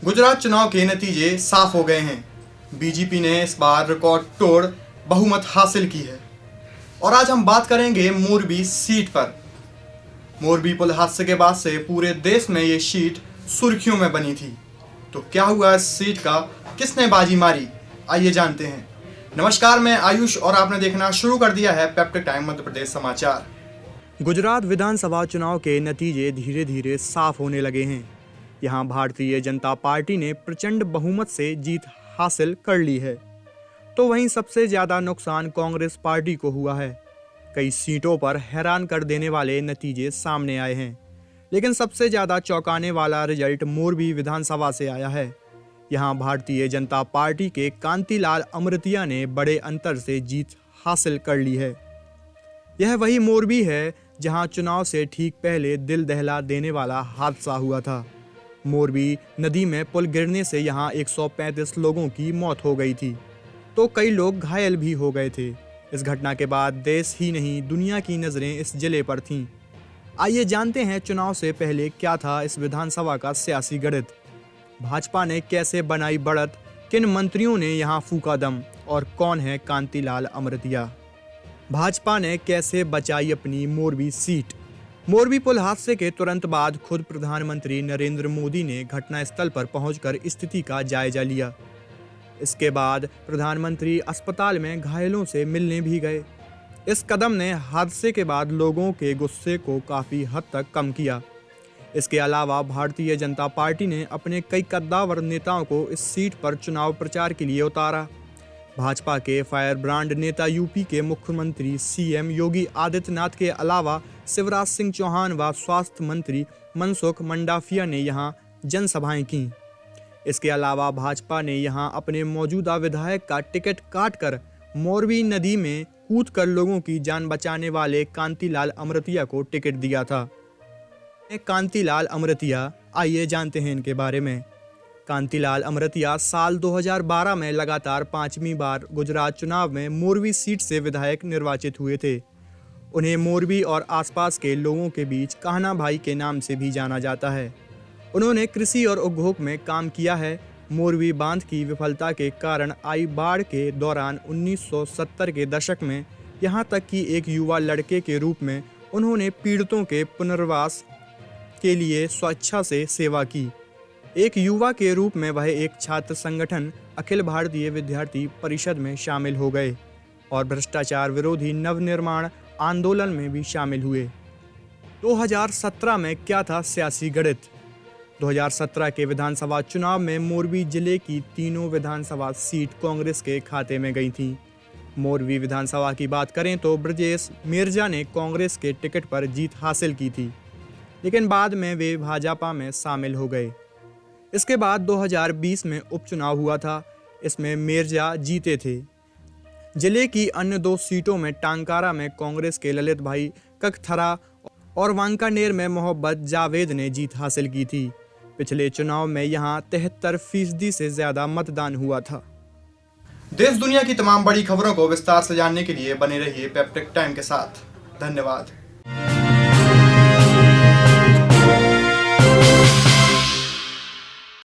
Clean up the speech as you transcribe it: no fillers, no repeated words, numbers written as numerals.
गुजरात चुनाव के नतीजे साफ हो गए हैं। बीजेपी ने इस बार रिकॉर्ड तोड़ बहुमत हासिल की है और आज हम बात करेंगे मोरबी सीट पर। मोरबी पुल हादसे के बाद से पूरे देश में ये सीट सुर्खियों में बनी थी। तो क्या हुआ इस सीट का, किसने बाजी मारी, आइए जानते हैं। नमस्कार, मैं आयुष और आपने देखना शुरू कर दिया है पेप्टिक टाइम मध्य प्रदेश समाचार। गुजरात विधानसभा चुनाव के नतीजे धीरे धीरे साफ होने लगे हैं। यहाँ भारतीय जनता पार्टी ने प्रचंड बहुमत से जीत हासिल कर ली है, तो वहीं सबसे ज्यादा नुकसान कांग्रेस पार्टी को हुआ है। कई सीटों पर हैरान कर देने वाले नतीजे सामने आए हैं, लेकिन सबसे ज्यादा चौंकाने वाला रिजल्ट मोरबी विधानसभा से आया है। यहाँ भारतीय जनता पार्टी के कांतिलाल अमृतिया ने बड़े अंतर से जीत हासिल कर ली है। यह वही मोरबी है जहां चुनाव से ठीक पहले दिल दहला देने वाला हादसा हुआ था। मोरबी नदी में पुल गिरने से यहां 135 लोगों की मौत हो गई थी, तो कई लोग घायल भी हो गए थे। इस घटना के बाद देश ही नहीं दुनिया की नज़रें इस जिले पर थीं। आइए जानते हैं चुनाव से पहले क्या था इस विधानसभा का सियासी गणित। भाजपा ने कैसे बनाई बढ़त, किन मंत्रियों ने यहां फूका दम और कौन है कांतिलाल अमृतिया। भाजपा ने कैसे बचाई अपनी मोरबी सीट। मोरबी पुल हादसे के तुरंत बाद खुद प्रधानमंत्री नरेंद्र मोदी ने घटनास्थल पर पहुंचकर स्थिति का जायजा लिया। इसके बाद प्रधानमंत्री अस्पताल में घायलों से मिलने भी गए। इस कदम ने हादसे के बाद लोगों के गुस्से को काफ़ी हद तक कम किया। इसके अलावा भारतीय जनता पार्टी ने अपने कई कद्दावर नेताओं को इस सीट पर चुनाव प्रचार के लिए उतारा। भाजपा के फायर ब्रांड नेता यूपी के मुख्यमंत्री सीएम योगी आदित्यनाथ के अलावा शिवराज सिंह चौहान व स्वास्थ्य मंत्री मनसुख मंडाफिया ने यहां जनसभाएं की। इसके अलावा भाजपा ने यहां अपने मौजूदा विधायक का टिकट काटकर मोरबी नदी में कूदकर लोगों की जान बचाने वाले कांतिलाल अमृतिया को टिकट दिया था। कांतिलाल अमृतिया, आइए जानते हैं इनके बारे में। कांतिलाल अमृतिया साल 2012 में लगातार 5वीं बार गुजरात चुनाव में मोरबी सीट से विधायक निर्वाचित हुए थे। उन्हें मोरबी और आसपास के लोगों के बीच कान्हा भाई के नाम से भी जाना जाता है। उन्होंने कृषि और उद्योग में काम किया है। मोरबी बांध की विफलता के कारण आई बाढ़ के दौरान 1970 के दशक में यहाँ तक कि एक युवा लड़के के रूप में उन्होंने पीड़ितों के पुनर्वास के लिए स्वेच्छा से सेवा की। एक युवा के रूप में वह एक छात्र संगठन अखिल भारतीय विद्यार्थी परिषद में शामिल हो गए और भ्रष्टाचार विरोधी नवनिर्माण आंदोलन में भी शामिल हुए। 2017 में क्या था सियासी गणित। 2017 के विधानसभा चुनाव में मोरबी जिले की तीनों विधानसभा सीट कांग्रेस के खाते में गई थी। मोरबी विधानसभा की बात करें तो ब्रजेश मेरजा ने कांग्रेस के टिकट पर जीत हासिल की थी, लेकिन बाद में वे भाजपा में शामिल हो गए। इसके बाद 2020 में उपचुनाव हुआ था। इसमें मेरजा जीते थे। जिले की अन्य 2 सीटों में टांकारा में कांग्रेस के ललित भाई ककथरा और वांकानेर में मोहम्मद जावेद ने जीत हासिल की थी। पिछले चुनाव में यहां 73% से ज्यादा मतदान हुआ था। देश दुनिया की तमाम बड़ी खबरों को विस्तार से जानने के लिए बने रहिए पेप्टिक टाइम के साथ। धन्यवाद।